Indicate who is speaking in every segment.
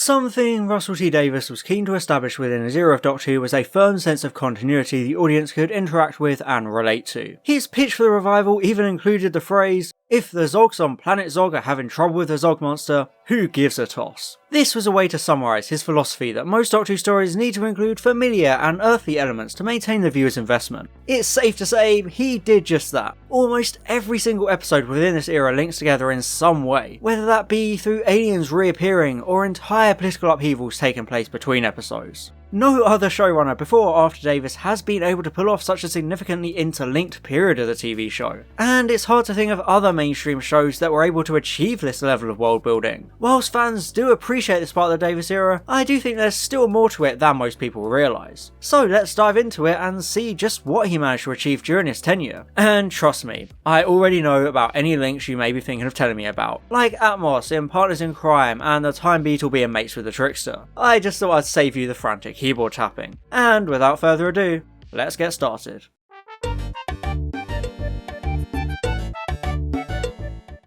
Speaker 1: Something Russell T Davies was keen to establish within his era of Doctor Who was a firm sense of continuity the audience could interact with and relate to. His pitch for the revival even included the phrase, "If the Zogs on planet Zog are having trouble with the Zog monster, who gives a toss?" This was a way to summarise his philosophy that most Doctor Who stories need to include familiar and earthly elements to maintain the viewer's investment. It's safe to say he did just that. Almost every single episode within this era links together in some way, whether that be through aliens reappearing or entire political upheavals taking place between episodes. No other showrunner before or after Davies has been able to pull off such a significantly interlinked period of the TV show, and it's hard to think of other mainstream shows that were able to achieve this level of world building. Whilst fans do appreciate this part of the Davies era, I do think there's still more to it than most people realise. So let's dive into it and see just what he managed to achieve during his tenure. And trust me, I already know about any links you may be thinking of telling me about, like Atmos in Partners in Crime and the Time Beetle being mates with the Trickster. I just thought I'd save you the frantic keyboard tapping. And without further ado, let's get started.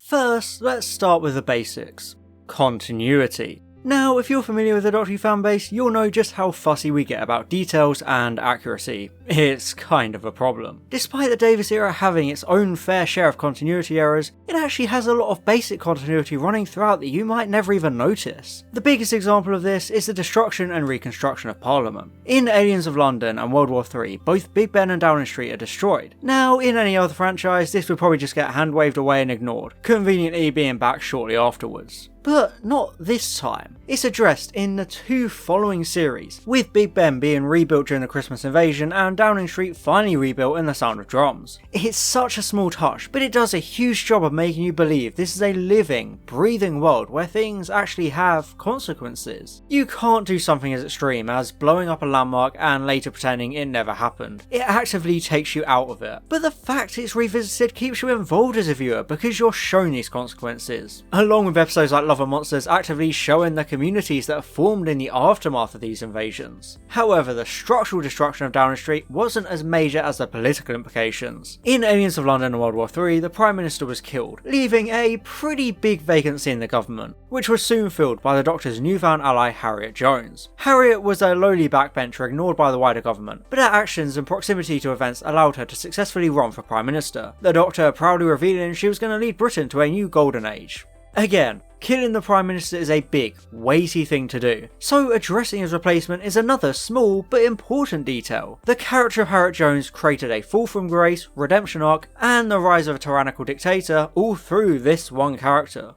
Speaker 1: First, let's start with the basics. Continuity. Now, if you're familiar with the Doctor Who fanbase, you'll know just how fussy we get about details and accuracy. It's kind of a problem. Despite the Davies era having its own fair share of continuity errors, it actually has a lot of basic continuity running throughout that you might never even notice. The biggest example of this is the destruction and reconstruction of Parliament. In Aliens of London and World War III, both Big Ben and Downing Street are destroyed. Now, in any other franchise, this would probably just get hand-waved away and ignored, conveniently being back shortly afterwards. But not this time. It's addressed in the two following series, with Big Ben being rebuilt during the Christmas invasion and Downing Street finally rebuilt in The Sound of Drums. It's such a small touch, but it does a huge job of making you believe this is a living, breathing world where things actually have consequences. You can't do something as extreme as blowing up a landmark and later pretending it never happened. It actively takes you out of it. But the fact it's revisited keeps you involved as a viewer because you're shown these consequences. Along with episodes like Love and Monsters actively showing the communities that are formed in the aftermath of these invasions. However, the structural destruction of Downing Street wasn't as major as the political implications. In Aliens of London and World War III, the Prime Minister was killed, leaving a pretty big vacancy in the government, which was soon filled by the Doctor's newfound ally Harriet Jones. Harriet was a lowly backbencher ignored by the wider government, but her actions and proximity to events allowed her to successfully run for Prime Minister, the Doctor proudly revealing she was going to lead Britain to a new golden age. Again, killing the Prime Minister is a big, weighty thing to do, so addressing his replacement is another small but important detail. The character of Harriet Jones created a fall from grace, redemption arc, and the rise of a tyrannical dictator all through this one character.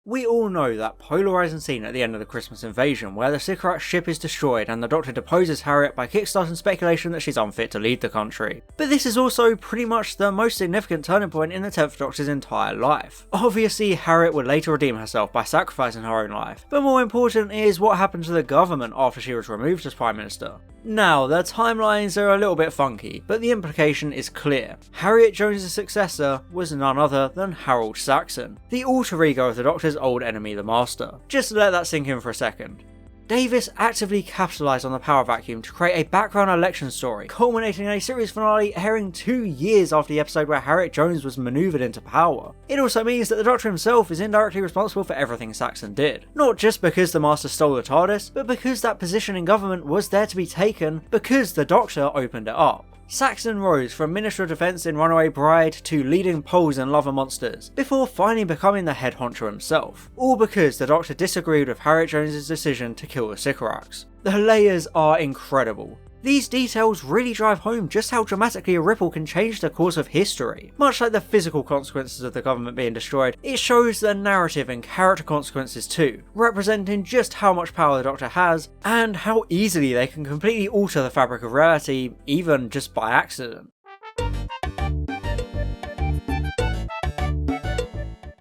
Speaker 1: We all know that polarising scene at the end of the Christmas invasion where the Sycorax ship is destroyed and the Doctor deposes Harriet by kickstarting speculation that she's unfit to lead the country. But this is also pretty much the most significant turning point in the 10th Doctor's entire life. Obviously, Harriet would later redeem herself by sacrificing her own life, but more important is what happened to the government after she was removed as Prime Minister. Now, the timelines are a little bit funky, but the implication is clear. Harriet Jones' successor was none other than Harold Saxon, the alter ego of the Doctor's old enemy, the Master. Just to let that sink in for a second. Davies actively capitalised on the power vacuum to create a background election story, culminating in a series finale airing 2 years after the episode where Harriet Jones was manoeuvred into power. It also means that the Doctor himself is indirectly responsible for everything Saxon did. Not just because the Master stole the TARDIS, but because that position in government was there to be taken because the Doctor opened it up. Saxon rose from Minister of Defence in Runaway Bride to leading polls in Love and Monsters, before finally becoming the head honcho himself, all because the Doctor disagreed with Harriet Jones' decision to kill the Sycorax. The layers are incredible. These details really drive home just how dramatically a ripple can change the course of history. Much like the physical consequences of the government being destroyed, it shows the narrative and character consequences too, representing just how much power the Doctor has, and how easily they can completely alter the fabric of reality, even just by accident.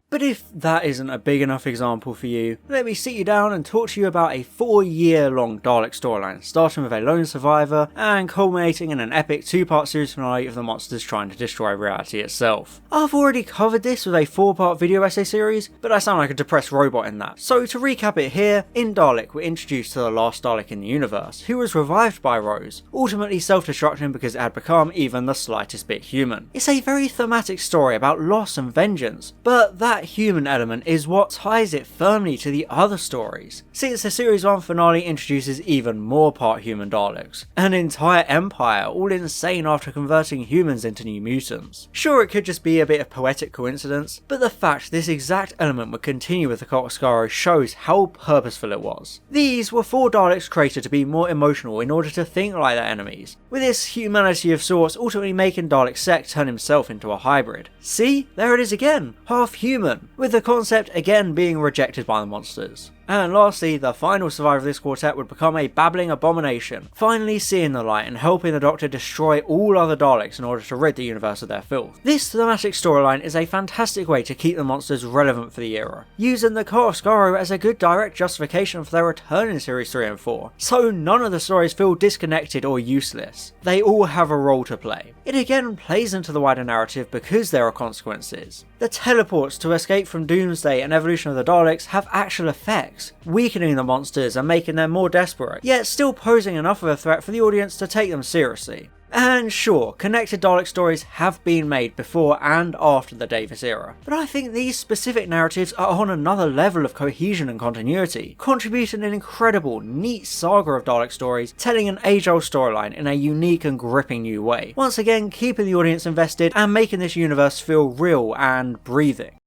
Speaker 1: But if that isn't a big enough example for you, let me sit you down and talk to you about a 4-year-long Dalek storyline, starting with a lone survivor and culminating in an epic 2-part series finale of the monsters trying to destroy reality itself. I've already covered this with a 4-part video essay series, but I sound like a depressed robot in that. So to recap it here, in Dalek we're introduced to the last Dalek in the universe, who was revived by Rose, ultimately self-destructing because it had become even the slightest bit human. It's a very thematic story about loss and vengeance, but that human element is what ties it firmly to the other stories, since the series 1 finale introduces even more part human Daleks, an entire empire all insane after converting humans into new mutants. Sure, it could just be a bit of poetic coincidence, but the fact this exact element would continue with the Cult of Skaro shows how purposeful it was. These were 4 Daleks created to be more emotional in order to think like their enemies, with this humanity of sorts ultimately making Dalek Sec turn himself into a hybrid. See, there it is again, half human, with the concept again being rejected by the monsters. And lastly, the final survivor of this quartet would become a babbling abomination, finally seeing the light and helping the Doctor destroy all other Daleks in order to rid the universe of their filth. This thematic storyline is a fantastic way to keep the monsters relevant for the era, using the Cult of Skaro as a good direct justification for their return in series 3 and 4, so none of the stories feel disconnected or useless. They all have a role to play. It again plays into the wider narrative because there are consequences. The teleports to escape from Doomsday and evolution of the Daleks have actual effects, weakening the monsters and making them more desperate, yet still posing enough of a threat for the audience to take them seriously. And sure, connected Dalek stories have been made before and after the Davies era, but I think these specific narratives are on another level of cohesion and continuity, contributing an incredible, neat saga of Dalek stories, telling an age-old storyline in a unique and gripping new way, once again keeping the audience invested and making this universe feel real and breathing.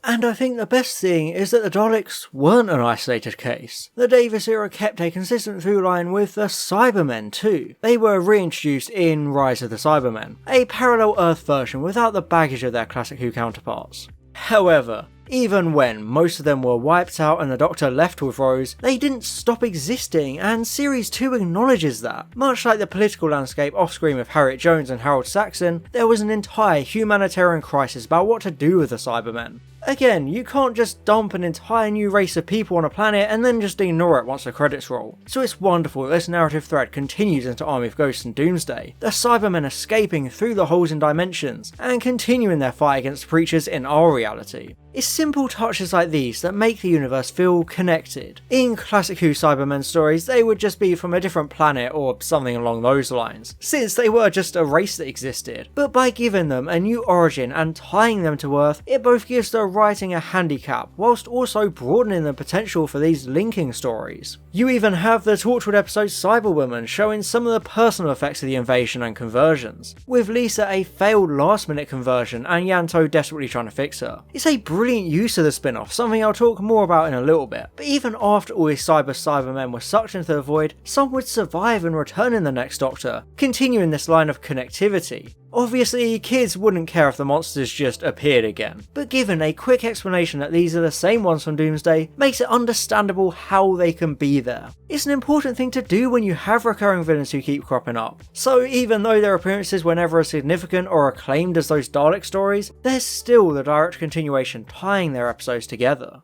Speaker 1: And I think the best thing is that the Daleks weren't an isolated case. The Davies era kept a consistent through line with the Cybermen too. They were reintroduced in Rise of the Cybermen, a parallel Earth version without the baggage of their classic Who counterparts. However, even when most of them were wiped out and the Doctor left with Rose, they didn't stop existing, and Series 2 acknowledges that. Much like the political landscape off-screen with Harriet Jones and Harold Saxon, there was an entire humanitarian crisis about what to do with the Cybermen. Again, you can't just dump an entire new race of people on a planet and then just ignore it once the credits roll. So it's wonderful that this narrative thread continues into Army of Ghosts and Doomsday, the Cybermen escaping through the holes in dimensions and continuing their fight against creatures in our reality. It's simple touches like these that make the universe feel connected. In classic Who Cybermen stories, they would just be from a different planet or something along those lines, since they were just a race that existed. But by giving them a new origin and tying them to Earth, it both gives the writing a handicap, whilst also broadening the potential for these linking stories. You even have the Torchwood episode Cyberwoman showing some of the personal effects of the invasion and conversions, with Lisa a failed last minute conversion and Yanto desperately trying to fix her. It's a brilliant use of the spin-off, something I'll talk more about in a little bit, but even after all these Cybermen were sucked into the void, some would survive and return in the next Doctor, continuing this line of connectivity. Obviously, kids wouldn't care if the monsters just appeared again, but given a quick explanation that these are the same ones from Doomsday, makes it understandable how they can be there. It's an important thing to do when you have recurring villains who keep cropping up, so even though their appearances were never as significant or acclaimed as those Dalek stories, there's still the direct continuation tying their episodes together.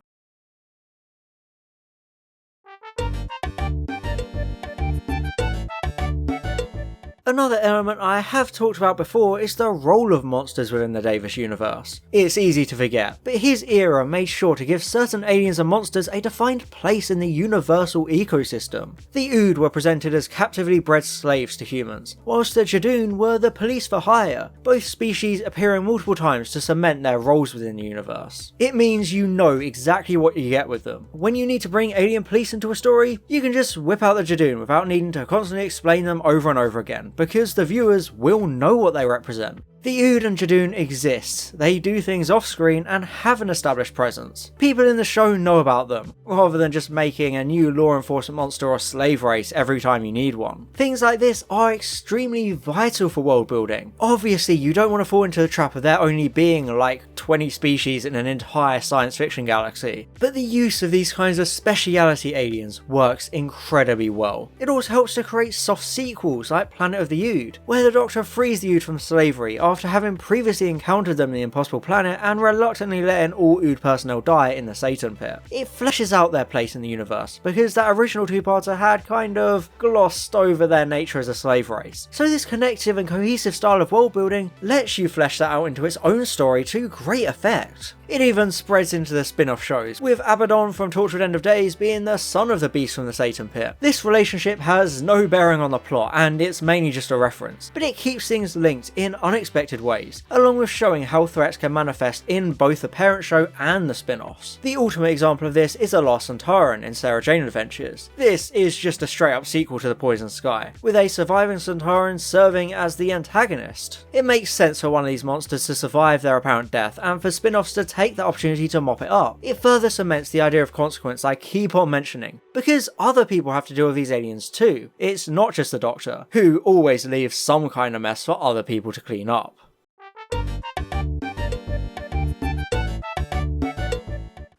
Speaker 1: Another element I have talked about before is the role of monsters within the Davies universe. It's easy to forget, but his era made sure to give certain aliens and monsters a defined place in the universal ecosystem. The Ood were presented as captively bred slaves to humans, whilst the Judoon were the police for hire, both species appearing multiple times to cement their roles within the universe. It means you know exactly what you get with them. When you need to bring alien police into a story, you can just whip out the Judoon without needing to constantly explain them over and over again, because the viewers will know what they represent. The Ood and Judoon exist, they do things off screen and have an established presence. People in the show know about them, rather than just making a new law enforcement monster or slave race every time you need one. Things like this are extremely vital for world building. Obviously you don't want to fall into the trap of there only being like 20 species in an entire science fiction galaxy, but the use of these kinds of speciality aliens works incredibly well. It also helps to create soft sequels like Planet of the Ood, where the Doctor frees the Ood from slavery after having previously encountered them in the Impossible Planet and reluctantly letting all Ood personnel die in the Satan Pit. It fleshes out their place in the universe, because that original two-parter had kind of glossed over their nature as a slave race. So this connective and cohesive style of world building lets you flesh that out into its own story to great effect. It even spreads into the spin-off shows, with Abaddon from Torchwood End of Days being the son of the beast from the Satan Pit. This relationship has no bearing on the plot, and it's mainly just a reference, but it keeps things linked in unexpected ways, along with showing how threats can manifest in both the parent show and the spin-offs. The ultimate example of this is The Lost Centauran in Sarah Jane Adventures. This is just a straight-up sequel to The Poison Sky, with a surviving Centauran serving as the antagonist. It makes sense for one of these monsters to survive their apparent death, and for spin-offs to take the opportunity to mop it up. It further cements the idea of consequence I keep on mentioning, because other people have to deal with these aliens too. It's not just the Doctor, who always leaves some kind of mess for other people to clean up.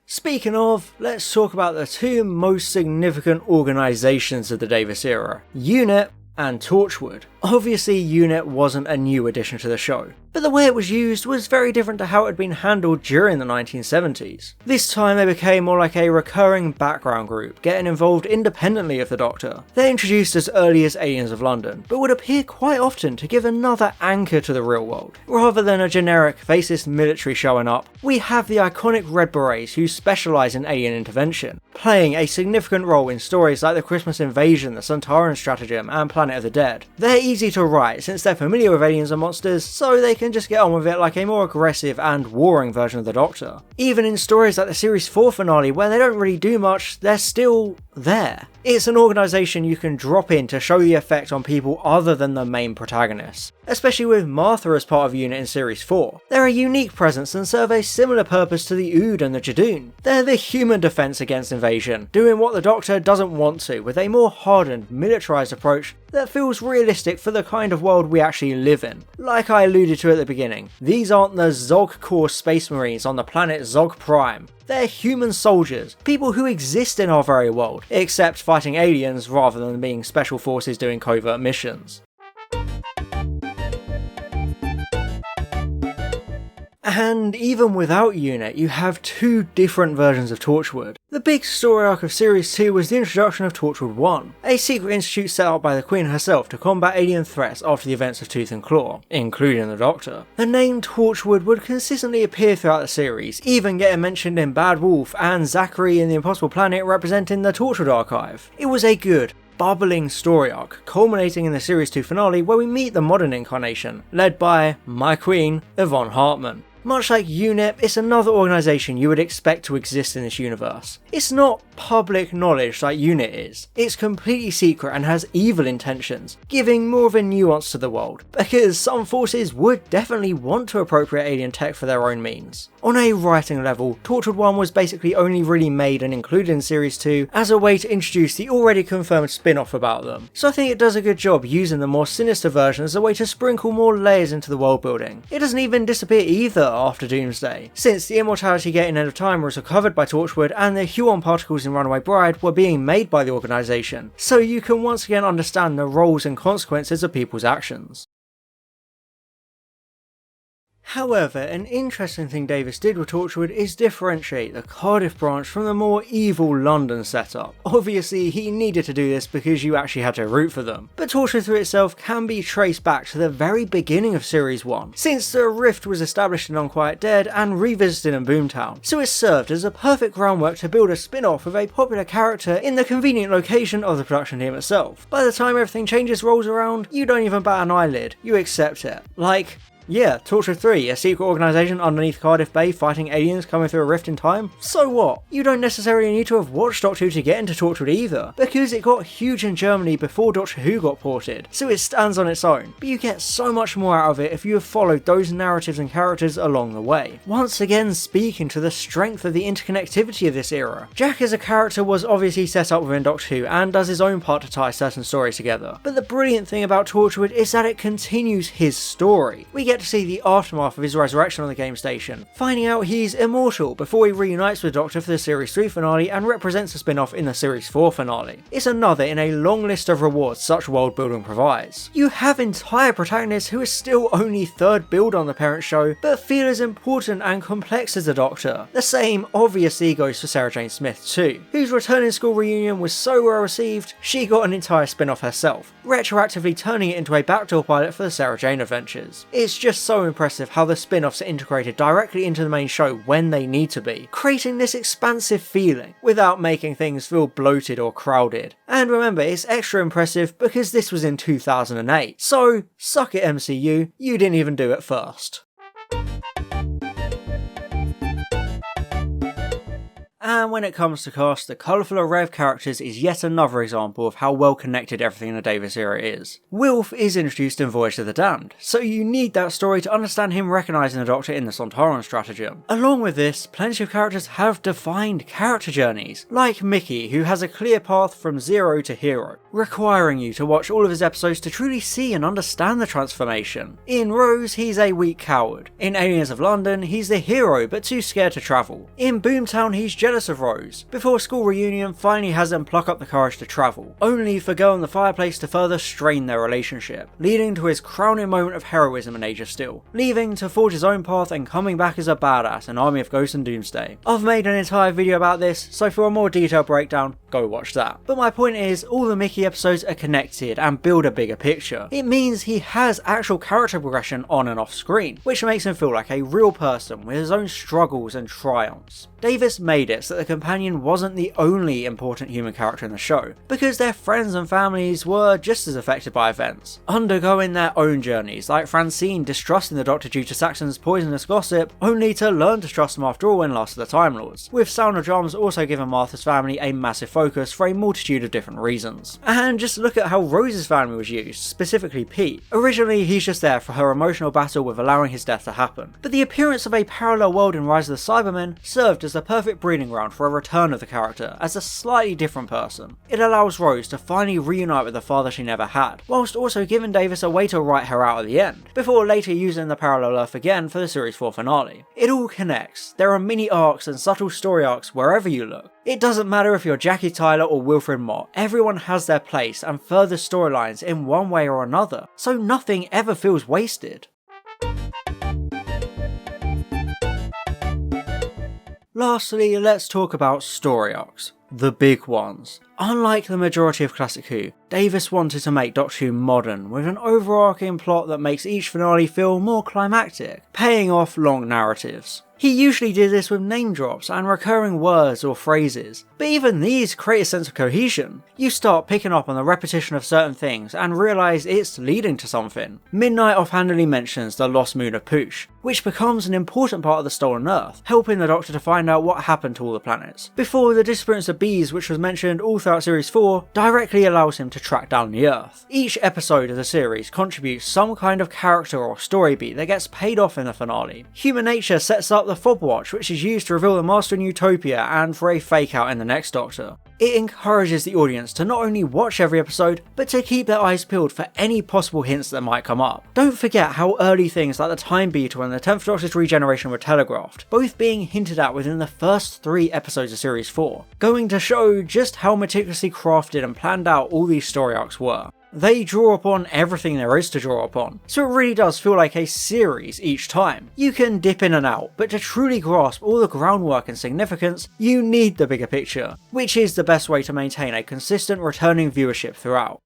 Speaker 1: Speaking of, let's talk about the two most significant organisations of the Davies era, UNIT and Torchwood. Obviously, UNIT wasn't a new addition to the show, but the way it was used was very different to how it had been handled during the 1970s. This time they became more like a recurring background group, getting involved independently of the Doctor. They're introduced as early as Aliens of London, but would appear quite often to give another anchor to the real world. Rather than a generic faceless military showing up, we have the iconic Red Berets who specialise in alien intervention, playing a significant role in stories like the Christmas Invasion, the Centauran Stratagem, and Planet of the Dead. They're easy to write since they're familiar with aliens and monsters, so they can just get on with it like a more aggressive and warring version of the Doctor. Even in stories like the series 4 finale where they don't really do much, they're still there. It's an organisation you can drop in to show the effect on people other than the main protagonists, especially with Martha as part of UNIT in Series 4. They're a unique presence and serve a similar purpose to the Ood and the Jadoon. They're the human defence against invasion, doing what the Doctor doesn't want to, with a more hardened, militarised approach that feels realistic for the kind of world we actually live in. Like I alluded to at the beginning, these aren't the Zog Core Space Marines on the planet Zog Prime. They're human soldiers, people who exist in our very world, except fighting aliens rather than being special forces doing covert missions. And even without UNIT, you have two different versions of Torchwood. The big story arc of Series 2 was the introduction of Torchwood 1, a secret institute set up by the Queen herself to combat alien threats after the events of Tooth and Claw, including the Doctor. The name Torchwood would consistently appear throughout the series, even getting mentioned in Bad Wolf and Zachary in the Impossible Planet representing the Torchwood archive. It was a good, bubbling story arc, culminating in the Series 2 finale where we meet the modern incarnation, led by my queen, Yvonne Hartman. Much like UNIT, it's another organisation you would expect to exist in this universe. It's not public knowledge like UNIT is. It's completely secret and has evil intentions, giving more of a nuance to the world, because some forces would definitely want to appropriate alien tech for their own means. On a writing level, Torchwood 1 was basically only really made and included in Series 2 as a way to introduce the already confirmed spin-off about them, so I think it does a good job using the more sinister version as a way to sprinkle more layers into the world building. It doesn't even disappear either after Doomsday, since the immortality gate in End of Time was recovered by Torchwood and the Huon particles in Runaway Bride were being made by the organisation, so you can once again understand the roles and consequences of people's actions. However, an interesting thing Davies did with Torchwood is differentiate the Cardiff branch from the more evil London setup. Obviously, he needed to do this because you actually had to root for them, but Torchwood through itself can be traced back to the very beginning of Series 1, since the rift was established in Unquiet Dead and revisited in Boomtown, so it served as a perfect groundwork to build a spin-off of a popular character in the convenient location of the production team itself. By the time everything changes rolls around, you don't even bat an eyelid, you accept it. Like, yeah, Torchwood 3, a secret organisation underneath Cardiff Bay fighting aliens coming through a rift in time? So what? You don't necessarily need to have watched Doctor Who to get into Torchwood either, because it got huge in Germany before Doctor Who got ported, so it stands on its own, but you get so much more out of it if you have followed those narratives and characters along the way. Once again speaking to the strength of the interconnectivity of this era. Jack as a character was obviously set up within Doctor Who and does his own part to tie certain stories together, but the brilliant thing about Torchwood is that it continues his story. We get get to see the aftermath of his resurrection on the game station, finding out he's immortal before he reunites with Doctor for the Series 3 finale and represents a spin-off in the Series 4 finale. It's another in a long list of rewards such world building provides. You have entire protagonists who are still only third build on the parent show, but feel as important and complex as the Doctor. The same obviously goes for Sarah Jane Smith too, whose returning school reunion was so well received, she got an entire spin-off herself, retroactively turning it into a backdoor pilot for the Sarah Jane adventures. It's just so impressive how the spin-offs are integrated directly into the main show when they need to be, creating this expansive feeling without making things feel bloated or crowded. And remember, it's extra impressive because this was in 2008, so suck it MCU, you didn't even do it first. And when it comes to cast, the colourful array of characters is yet another example of how well connected everything in the Davies era is. Wilf is introduced in Voyage of the Damned, so you need that story to understand him recognising the Doctor in the Sontaran stratagem. Along with this, plenty of characters have defined character journeys, like Mickey, who has a clear path from zero to hero, requiring you to watch all of his episodes to truly see and understand the transformation. In Rose, he's a weak coward. In Aliens of London, he's the hero but too scared to travel. In Boomtown, he's jealous of Rose, before school reunion finally has them pluck up the courage to travel, only for Girl in the Fireplace to further strain their relationship, leading to his crowning moment of heroism in Age of Steel, leaving to forge his own path and coming back as a badass in Army of Ghosts and Doomsday. I've made an entire video about this, so for a more detailed breakdown, go watch that. But my point is, all the Mickey episodes are connected and build a bigger picture. It means he has actual character progression on and off screen, which makes him feel like a real person with his own struggles and triumphs. Davies made it so that the companion wasn't the only important human character in the show, because their friends and families were just as affected by events, undergoing their own journeys, like Francine distrusting the Doctor due to Saxon's poisonous gossip, only to learn to trust him after all when Last of the Time Lords, with Sound of Drums also giving Martha's family a massive focus for a multitude of different reasons. And just look at how Rose's family was used, specifically Pete. Originally he's just there for her emotional battle with allowing his death to happen, but the appearance of a parallel world in Rise of the Cybermen served as the perfect breeding ground for a return of the character as a slightly different person. It allows Rose to finally reunite with the father she never had, whilst also giving Davies a way to write her out at the end, before later using the parallel Earth again for the Series 4 finale. It all connects. There are mini arcs and subtle story arcs wherever you look. It doesn't matter if you're Jackie Tyler or Wilfred Mott, everyone has their place and further storylines in one way or another, so nothing ever feels wasted. Lastly, let's talk about story arcs. The big ones. Unlike the majority of Classic Who, Davies wanted to make Doctor Who modern, with an overarching plot that makes each finale feel more climactic, paying off long narratives. He usually did this with name drops and recurring words or phrases, but even these create a sense of cohesion. You start picking up on the repetition of certain things and realise it's leading to something. Midnight offhandedly mentions the lost moon of Poosh, which becomes an important part of the Stolen Earth, helping the Doctor to find out what happened to all the planets, before the disappearance of bees, which was mentioned all throughout Series 4, directly allows him to track down the Earth. Each episode of the series contributes some kind of character or story beat that gets paid off in the finale. Human nature sets up the Fob Watch, which is used to reveal the Master in Utopia and for a fake out in the next Doctor. It encourages the audience to not only watch every episode, but to keep their eyes peeled for any possible hints that might come up. Don't forget how early things like the Time Beetle and the 10th Doctor's regeneration were telegraphed, both being hinted at within the first 3 episodes of Series 4, going to show just how meticulously crafted and planned out all these story arcs were. They draw upon everything there is to draw upon, so it really does feel like a series each time. You can dip in and out, but to truly grasp all the groundwork and significance, you need the bigger picture, which is the best way to maintain a consistent returning viewership throughout.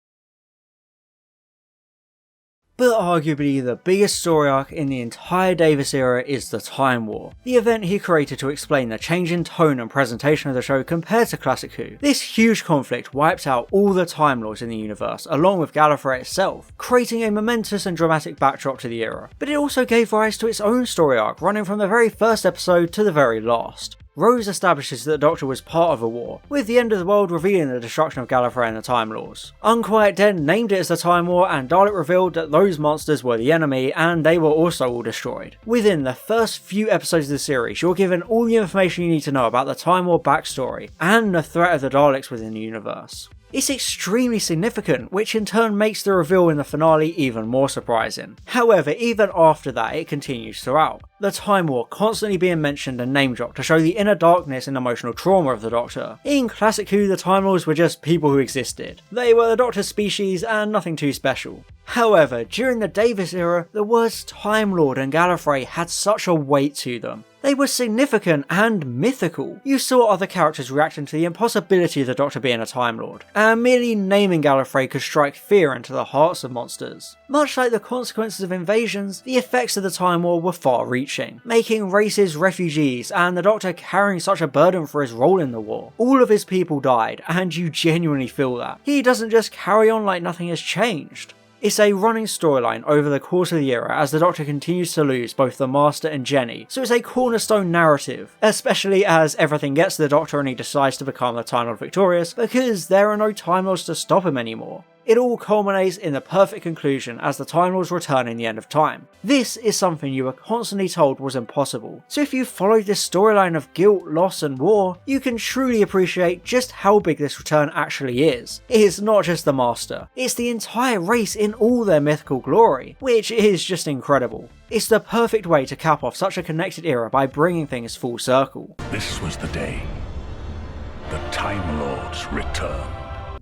Speaker 1: But arguably the biggest story arc in the entire Davies era is the Time War, the event he created to explain the change in tone and presentation of the show compared to Classic Who. This huge conflict wiped out all the Time Lords in the universe, along with Gallifrey itself, creating a momentous and dramatic backdrop to the era, but it also gave rise to its own story arc, running from the very first episode to the very last. Rose establishes that the Doctor was part of a war, with the end of the world revealing the destruction of Gallifrey and the Time Lords. Unquiet Den named it as the Time War, and Dalek revealed that those monsters were the enemy and they were also all destroyed. Within the first few episodes of the series, you're given all the information you need to know about the Time War backstory and the threat of the Daleks within the universe. It's extremely significant, which in turn makes the reveal in the finale even more surprising. However, even after that, it continues throughout. The Time War constantly being mentioned and name dropped to show the inner darkness and emotional trauma of the Doctor. In classic Who, the Time Lords were just people who existed. They were the Doctor's species and nothing too special. However, during the Davies era, the words Time Lord and Gallifrey had such a weight to them. They were significant and mythical. You saw other characters reacting to the impossibility of the Doctor being a Time Lord, and merely naming Gallifrey could strike fear into the hearts of monsters. Much like the consequences of invasions, the effects of the Time War were far-reaching, making races refugees and the Doctor carrying such a burden for his role in the war. All of his people died, and you genuinely feel that. He doesn't just carry on like nothing has changed. It's a running storyline over the course of the era as the Doctor continues to lose both the Master and Jenny, so it's a cornerstone narrative, especially as everything gets to the Doctor and he decides to become the Time Lord victorious, because there are no Time Lords to stop him anymore. It all culminates in the perfect conclusion as the Time Lords return in the end of time. This is something you were constantly told was impossible, so if you followed this storyline of guilt, loss and war, you can truly appreciate just how big this return actually is. It's not just the Master, it's the entire race in all their mythical glory, which is just incredible. It's the perfect way to cap off such a connected era by bringing things full circle.
Speaker 2: This was the day. The Time Lords return.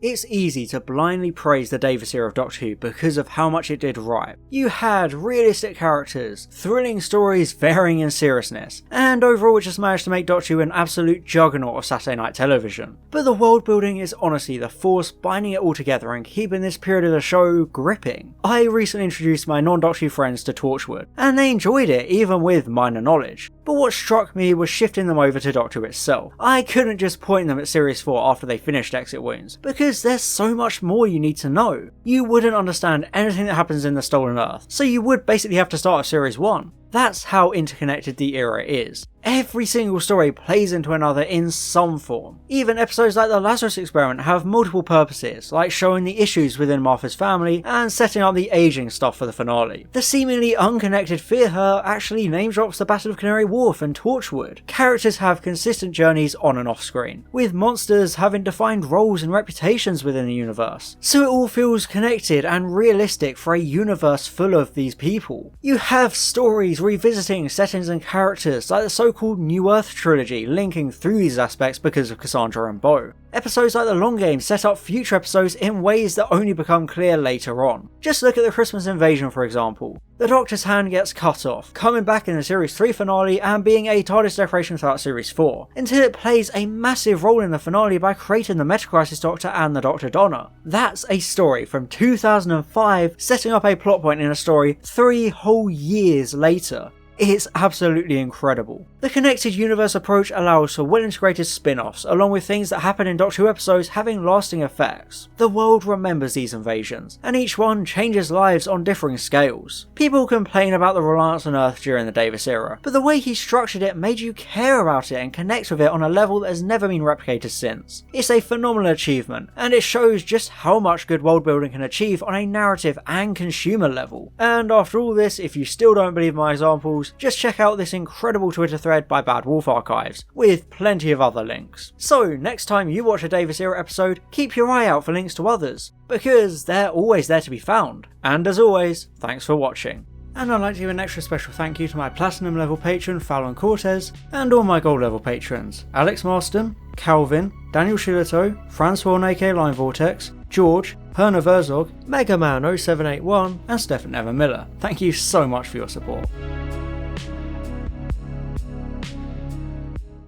Speaker 1: It's easy to blindly praise the Davies era of Doctor Who because of how much it did right. You had realistic characters, thrilling stories varying in seriousness, and overall it just managed to make Doctor Who an absolute juggernaut of Saturday night television. But the world building is honestly the force binding it all together and keeping this period of the show gripping. I recently introduced my non-Doctor Who friends to Torchwood, and they enjoyed it even with minor knowledge. But what struck me was shifting them over to Doctor Who itself. I couldn't just point them at Series 4 after they finished Exit Wounds, because there's so much more you need to know. You wouldn't understand anything that happens in the Stolen Earth, so you would basically have to start at Series 1. That's how interconnected the era is. Every single story plays into another in some form. Even episodes like the Lazarus Experiment have multiple purposes, like showing the issues within Martha's family and setting up the aging stuff for the finale. The seemingly unconnected Fear Her actually name drops the Battle of Canary Wharf and Torchwood. Characters have consistent journeys on and off screen, with monsters having defined roles and reputations within the universe. So it all feels connected and realistic for a universe full of these people. You have stories revisiting settings and characters like the so-called New Earth trilogy linking through these aspects because of Cassandra and Bo. Episodes like The Long Game set up future episodes in ways that only become clear later on. Just look at the Christmas Invasion for example. The Doctor's hand gets cut off, coming back in the Series 3 finale and being a TARDIS decoration throughout Series 4, until it plays a massive role in the finale by creating the Metacrisis Doctor and the Dr. Donna. That's a story from 2005 setting up a plot point in a story 3 whole years later. It's absolutely incredible. The connected universe approach allows for well-integrated spin-offs, along with things that happen in Doctor Who episodes having lasting effects. The world remembers these invasions, and each one changes lives on differing scales. People complain about the reliance on Earth during the Davies era, but the way he structured it made you care about it and connect with it on a level that has never been replicated since. It's a phenomenal achievement, and it shows just how much good world building can achieve on a narrative and consumer level. And after all this, if you still don't believe my examples, just check out this incredible Twitter thread by Bad Wolf Archives, with plenty of other links. So next time you watch a Davies era episode, keep your eye out for links to others, because they're always there to be found. And as always, thanks for watching. And I'd like to give an extra special thank you to my Platinum level patron Fallon Cortez, and all my Gold level patrons, Alex Marston, Calvin, Daniel Shillito, Francois aka Line Vortex, George, Herna Verzog, Megaman 0781 and Stefan Evan Miller. Thank you so much for your support.